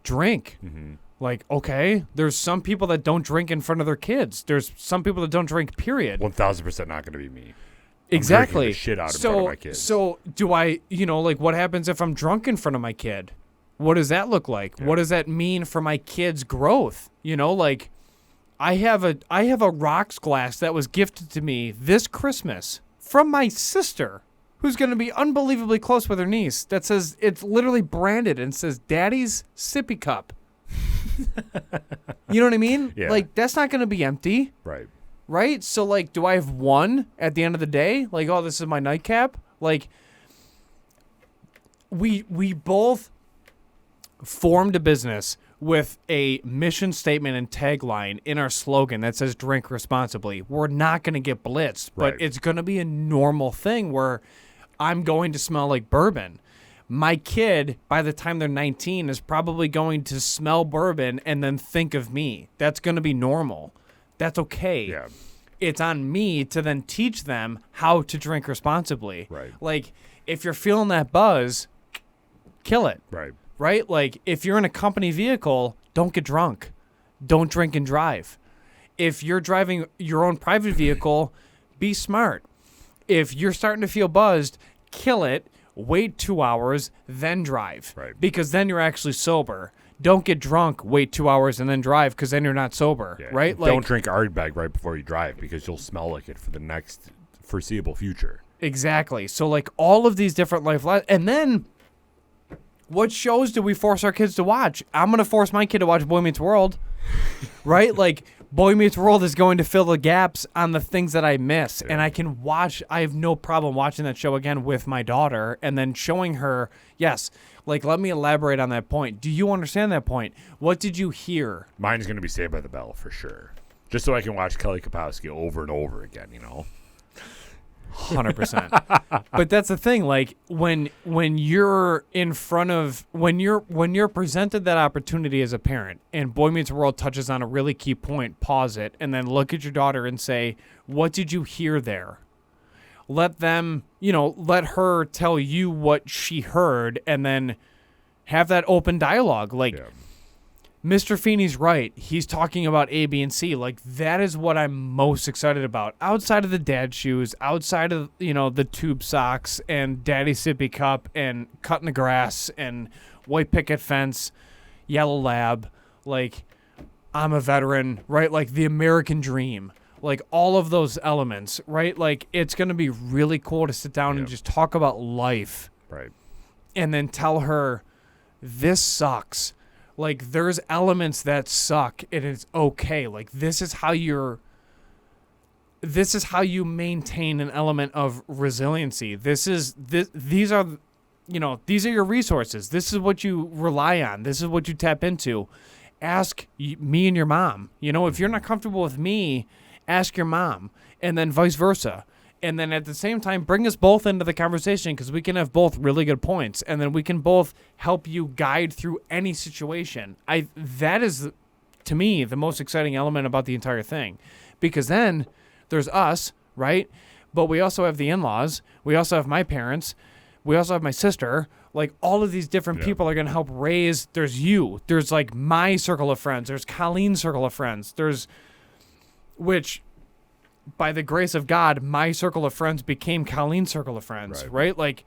B: drink. Mm-hmm. Like, okay, there's some people that don't drink in front of their kids. There's some people that don't drink, period.
A: 1,000% not going to be me.
B: Exactly.
A: I'm drinking the shit out in front of my kids.
B: So do I, like, what happens if I'm drunk in front of my kid? What does that look like? Yeah. What does that mean for my kid's growth? Like, I have a rocks glass that was gifted to me this Christmas from my sister, who's going to be unbelievably close with her niece, that says, it's literally branded and says, Daddy's sippy cup. You know what I mean?
A: Yeah.
B: Like, that's not going to be empty. Right? So, like, do I have one at the end of the day? Like, oh, this is my nightcap? Like, we both formed a business with a mission statement and tagline in our slogan that says drink responsibly. We're not going to get blitzed, but
A: Right.
B: it's going to be a normal thing where I'm going to smell like bourbon. My kid, by the time they're 19, is probably going to smell bourbon and then think of me. That's going to be normal. That's okay.
A: Yeah.
B: It's on me to then teach them how to drink responsibly.
A: Right.
B: Like, if you're feeling that buzz, kill it.
A: Right.
B: Right? Like, if you're in a company vehicle, don't get drunk. Don't drink and drive. If you're driving your own private vehicle, be smart. If you're starting to feel buzzed, kill it, wait 2 hours, then drive.
A: Right.
B: Because then you're actually sober. Don't get drunk, wait 2 hours, and then drive, because then you're not sober.
A: Yeah.
B: Right?
A: Don't drink Ardbeg right before you drive because you'll smell like it for the next foreseeable future.
B: Exactly. So, like, all of these different life lessons. And then, what shows do we force our kids to watch? I'm going to force my kid to watch Boy Meets World, right? Like, Boy Meets World is going to fill the gaps on the things that I miss.
A: Yeah.
B: And I can watch, I have no problem watching that show again with my daughter and then showing her, yes, like, let me elaborate on that point. Do you understand that point? What did you hear?
A: Mine's going to be Saved by the Bell for sure. Just so I can watch Kelly Kapowski over and over again, you know?
B: 100%. But that's the thing, like, when you're in front of, when you're presented that opportunity as a parent and Boy Meets World touches on a really key point, pause it and then look at your daughter and say, what did you hear there? Let them, let her tell you what she heard and then have that open dialogue. Like,
A: Yeah.
B: Mr. Feeney's right. He's talking about A, B, and C. Like, that is what I'm most excited about. Outside of the dad shoes, outside of, the tube socks and daddy sippy cup and cutting the grass and white picket fence, yellow lab, like, I'm a veteran, right? Like, the American dream. Like, all of those elements, right? Like, it's going to be really cool to sit down and
A: Yeah.
B: just talk about life
A: Right.
B: and then tell her, this sucks. Like, there's elements that suck and it's okay. Like, this is how you maintain an element of resiliency. These are your resources. This is what you rely on. This is what you tap into. Ask me and your mom. If you're not comfortable with me, ask your mom, and then vice versa. And then at the same time, bring us both into the conversation because we can have both really good points. And then we can both help you guide through any situation. That is, to me, the most exciting element about the entire thing. Because then there's us, right? But we also have the in-laws. We also have my parents. We also have my sister. Like, all of these different people are going to help raise. There's you. There's, like, my circle of friends. There's Colleen's circle of friends. Which, by the grace of God, my circle of friends became Colleen's circle of friends, right? Like,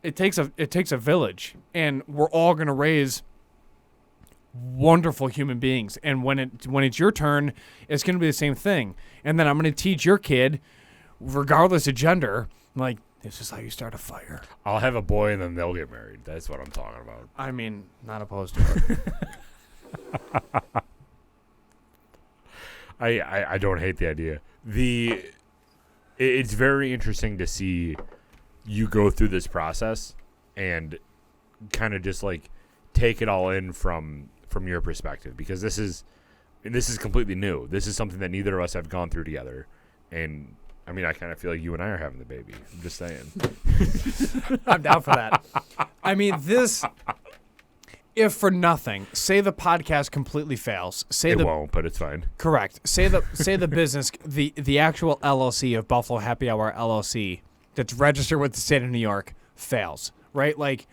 B: it takes a village, and we're all going to raise wonderful human beings. And when it's your turn, it's going to be the same thing. And then I'm going to teach your kid, regardless of gender, like, this is how you start a fire.
A: I'll have a boy and then they'll get married. That's what I'm talking about.
B: I mean, not opposed to it.
A: I don't hate the idea. It's very interesting to see you go through this process and kind of just like take it all in from your perspective, because this is completely new. This is something that neither of us have gone through together. And I mean, I kind of feel like you and I are having the baby. I'm just saying.
B: I'm down for that. I mean, if for nothing, say the podcast completely fails.
A: It won't, but it's fine.
B: Correct. Say the business, the actual LLC of Buffalo Happy Hour LLC that's registered with the state of New York fails, right? Like,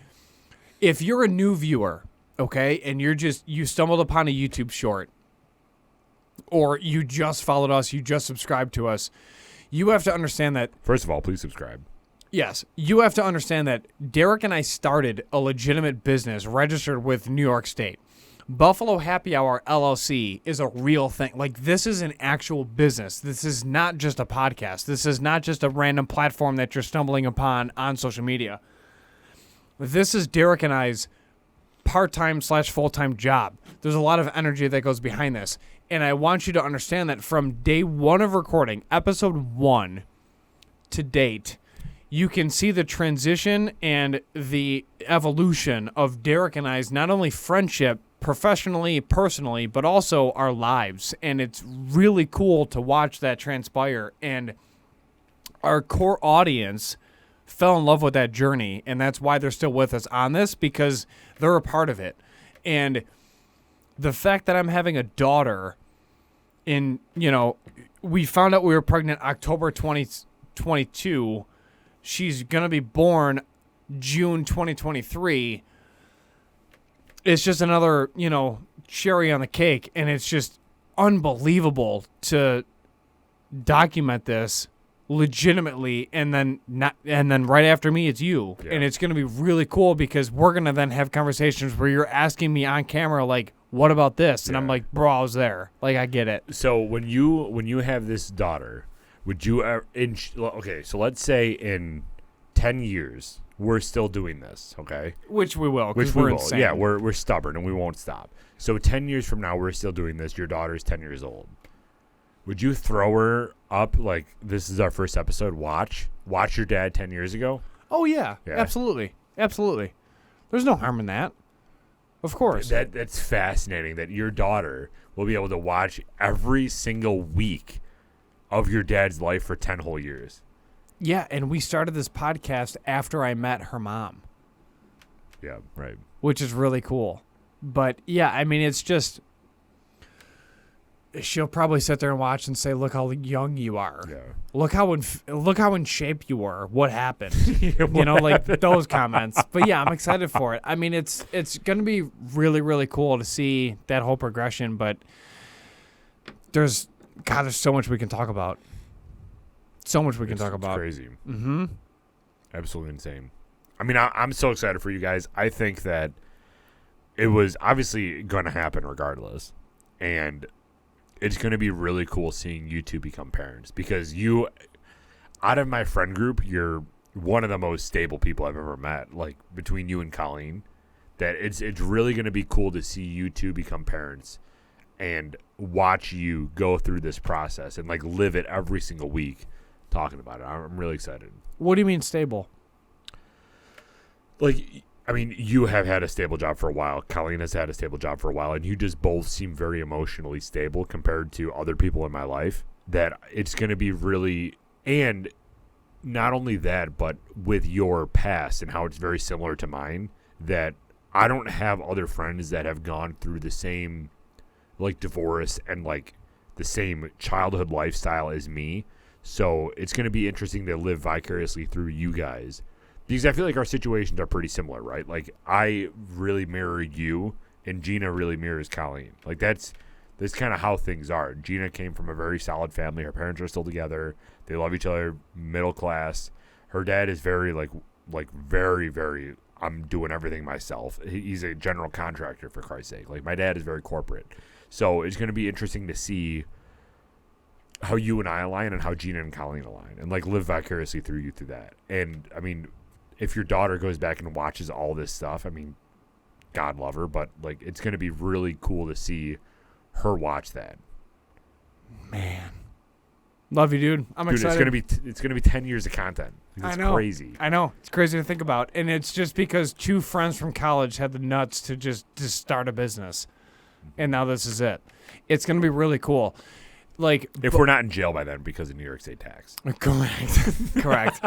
B: if you're a new viewer, okay, and you stumbled upon a YouTube short, or you just followed us, you just subscribed to us, you have to understand that.
A: First of all, please subscribe.
B: Yes, you have to understand that Derek and I started a legitimate business registered with New York State. Buffalo Happy Hour LLC is a real thing. Like, this is an actual business. This is not just a podcast. This is not just a random platform that you're stumbling upon on social media. This is Derek and I's part-time / full-time job. There's a lot of energy that goes behind this. And I want you to understand that from day one of recording, episode 1 to date, you can see the transition and the evolution of Derek and I's not only friendship, professionally, personally, but also our lives. And it's really cool to watch that transpire. And our core audience fell in love with that journey, and that's why they're still with us on this, because they're a part of it. And the fact that I'm having a daughter in, we found out we were pregnant October 2022. She's going to be born June 2023. It's just another, cherry on the cake, and it's just unbelievable to document this legitimately, and then right after me it's you.
A: Yeah.
B: And it's going to be really cool because we're going to then have conversations where you're asking me on camera, like, what about this? And I'm like, bro, I was there. Like, I get it.
A: So when you have this daughter, would you ever, okay, so let's say in 10 years we're still doing this, okay?
B: Which we will,
A: Which
B: because
A: we
B: we're
A: will.
B: insane.
A: Yeah, we're stubborn and we won't stop. So 10 years from now we're still doing this. Your daughter's 10 years old. Would you throw her up like, this is our first episode, watch your dad 10 years ago?
B: Oh, yeah.
A: Yeah.
B: Absolutely. Absolutely. There's no harm in that. Of course.
A: That's fascinating that your daughter will be able to watch every single week of your dad's life for 10 whole years.
B: Yeah, and we started this podcast after I met her mom.
A: Yeah, right.
B: Which is really cool. But, yeah, I mean, it's just... She'll probably sit there and watch and say, "Look how young you are.
A: Yeah.
B: Look how in shape you were. What happened?" Like those comments. But yeah, I'm excited for it. I mean, it's going to be really, really cool to see that whole progression. But there's so much we can talk about. So much we can talk about.
A: Crazy.
B: Mm-hmm.
A: Absolutely insane. I mean, I'm so excited for you guys. I think that it was obviously going to happen regardless, and it's going to be really cool seeing you two become parents, because you, out of my friend group, you're one of the most stable people I've ever met, like between you and Colleen, that it's really going to be cool to see you two become parents and watch you go through this process and like live it every single week talking about it. I'm really excited.
B: What do you mean stable?
A: Like, I mean, you have had a stable job for a while. Colleen has had a stable job for a while, and you just both seem very emotionally stable compared to other people in my life. That it's going to be really, and not only that, but with your past and how it's very similar to mine, that I don't have other friends that have gone through the same, like, divorce and, like, the same childhood lifestyle as me. So it's going to be interesting to live vicariously through you guys. Because I feel like our situations are pretty similar, right? Like, I really mirror you, and Gina really mirrors Colleen. Like, that's kind of how things are. Gina came from a very solid family. Her parents are still together. They love each other, middle class. Her dad is very, very, very, I'm doing everything myself. He's a general contractor, for Christ's sake. Like, my dad is very corporate. So it's going to be interesting to see how you and I align and how Gina and Colleen align, and, like, live vicariously through you through that. And, I mean, if your daughter goes back and watches all this stuff, I mean, God love her, but, like, it's going to be really cool to see her watch that.
B: Man. Love you, dude. I'm excited.
A: It's going to be 10 years of content. It's
B: I know.
A: Crazy.
B: I know. It's crazy to think about. And it's just because two friends from college had the nuts to just start a business. And now this is it. It's going to be really cool. Like,
A: if we're not in jail by then because of New York State tax.
B: Correct.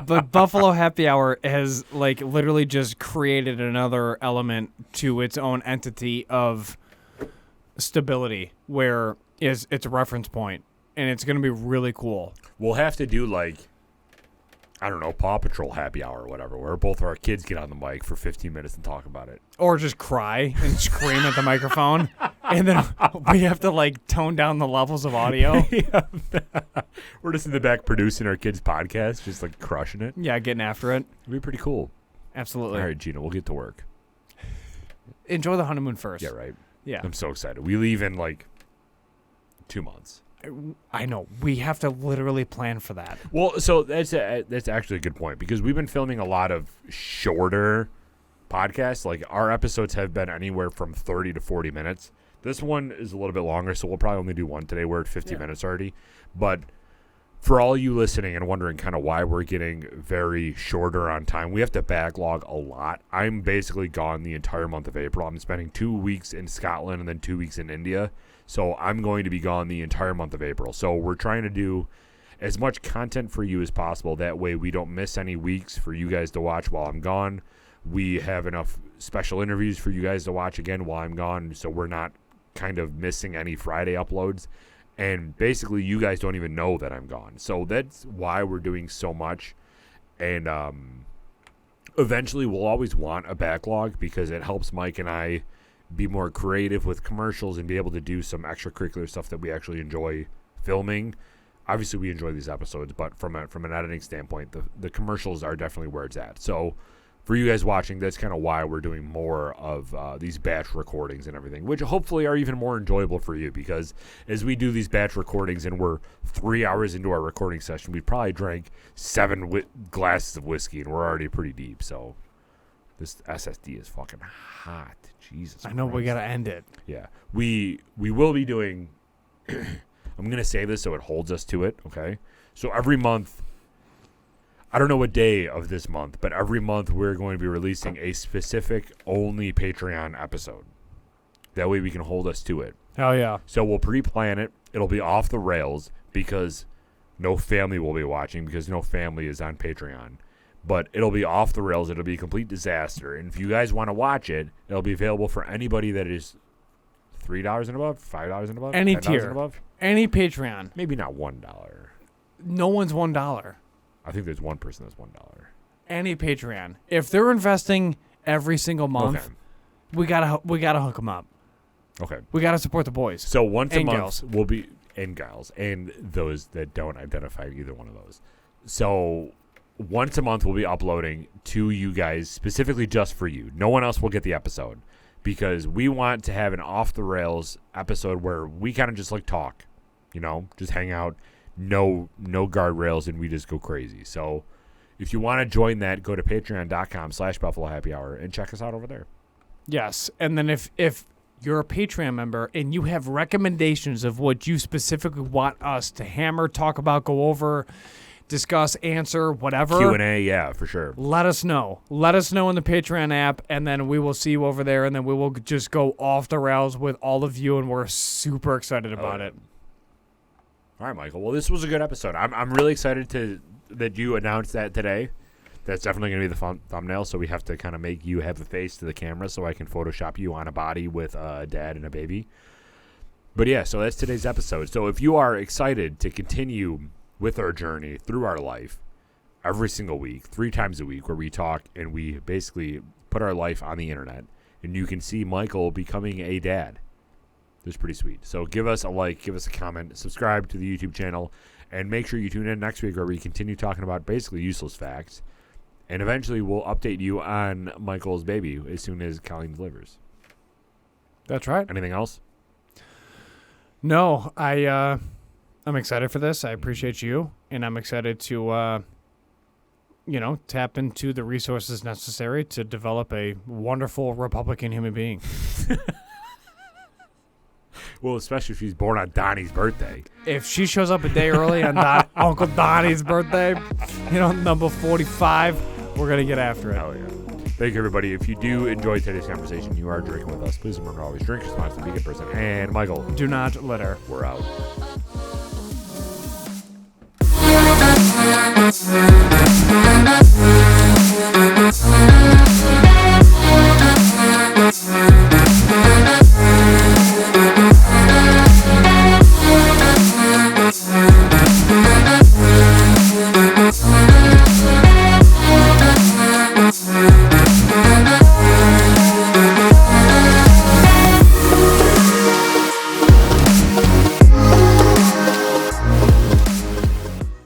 B: But Buffalo Happy Hour has, like, literally just created another element to its own entity of stability, where it's a reference point, and it's going to be really cool.
A: We'll have to do, like, I don't know, Paw Patrol Happy Hour or whatever, where both of our kids get on the mic for 15 minutes and talk about it.
B: Or just cry and scream at the microphone. And then we have to, like, tone down the levels of audio.
A: Yeah. We're just in the back producing our kids' podcast, just, like, crushing it.
B: Yeah, getting after it.
A: It'd be pretty cool.
B: Absolutely.
A: All right, Gina, we'll get to work.
B: Enjoy the honeymoon first.
A: Yeah, right.
B: Yeah.
A: I'm so excited. We leave in, like, 2 months.
B: I know. We have to literally plan for that.
A: Well, so that's actually a good point, because we've been filming a lot of shorter podcasts. Like, our episodes have been anywhere from 30 to 40 minutes. This one is a little bit longer, so we'll probably only do one today. We're at 50 minutes already. But for all you listening and wondering kind of why we're getting very shorter on time, we have to backlog a lot. I'm basically gone the entire month of April. I'm spending 2 weeks in Scotland and then 2 weeks in India. So I'm going to be gone the entire month of April. So we're trying to do as much content for you as possible. That way we don't miss any weeks for you guys to watch while I'm gone. We have enough special interviews for you guys to watch again while I'm gone. So we're not kind of missing any Friday uploads. And basically, you guys don't even know that I'm gone. So that's why we're doing so much. And eventually, we'll always want a backlog because it helps Mike and I be more creative with commercials and be able to do some extracurricular stuff that we actually enjoy filming. Obviously, we enjoy these episodes, but from an editing standpoint, the commercials are definitely where it's at. So for you guys watching, that's kind of why we're doing more of these batch recordings and everything, which hopefully are even more enjoyable for you, because as we do these batch recordings and we're 3 hours into our recording session, we probably drank 7 glasses of whiskey and we're already pretty deep. So this SSD is fucking hot. Jesus
B: I know
A: Christ.
B: we got to end it.
A: Yeah. We will be doing I'm going to say this so it holds us to it, okay? So every month, I don't know what day of this month, but every month we're going to be releasing a specific only Patreon episode. That way we can hold us to it.
B: Hell yeah.
A: So we'll pre-plan it. It'll be off the rails because no family will be watching because no family is on Patreon. But it'll be off the rails. It'll be a complete disaster. And if you guys want to watch it, it'll be available for anybody that is $3 and above, $5 and above,
B: Any
A: $10
B: tier.
A: and above.
B: Any Patreon.
A: Maybe not $1.
B: No one's $1.
A: I think there's one person that's $1.
B: Any Patreon. If they're investing every single month,
A: Okay.
B: we gotta hook them up.
A: Okay.
B: We gotta support the boys.
A: So once a
B: And
A: month
B: gals.
A: will be and gals and those that don't identify either one of those. So once a month we'll be uploading to you guys specifically just for you. No one else will get the episode because we want to have an off the rails episode where we kind of just like talk, just hang out, no guardrails, and we just go crazy. So if you want to join that, go to patreon.com/Buffalo Happy Hour and check us out over there.
B: Yes. And then if you're a Patreon member and you have recommendations of what you specifically want us to hammer, talk about, go over, discuss, answer, whatever.
A: Q&A, yeah, for sure.
B: Let us know. Let us know in the Patreon app, and then we will see you over there, and then we will just go off the rails with all of you, and we're super excited about it.
A: All right, Michael. Well, this was a good episode. I'm really excited that you announced that today. That's definitely going to be the thumbnail, so we have to kind of make you have a face to the camera so I can Photoshop you on a body with a dad and a baby. But yeah, so that's today's episode. So if you are excited to continue with our journey through our life every single week, 3 times a week, where we talk and we basically put our life on the internet, and you can see Michael becoming a dad. It's pretty sweet. So give us a like, give us a comment, subscribe to the YouTube channel, and make sure you tune in next week where we continue talking about basically useless facts. And eventually we'll update you on Michael's baby as soon as Colleen delivers.
B: That's right.
A: Anything else?
B: No, I'm excited for this. I appreciate you, and I'm excited to tap into the resources necessary to develop a wonderful Republican human being.
A: Well, especially if she's born on Donnie's birthday.
B: If she shows up a day early on Uncle Donnie's birthday, number 45, we're going to get after it.
A: Oh, yeah. Thank you, everybody. If you do enjoy today's conversation, you are drinking with us. Please remember to always drink responsibly, be a good person. And Michael,
B: Do not litter.
A: we're out.
C: We'll be right back.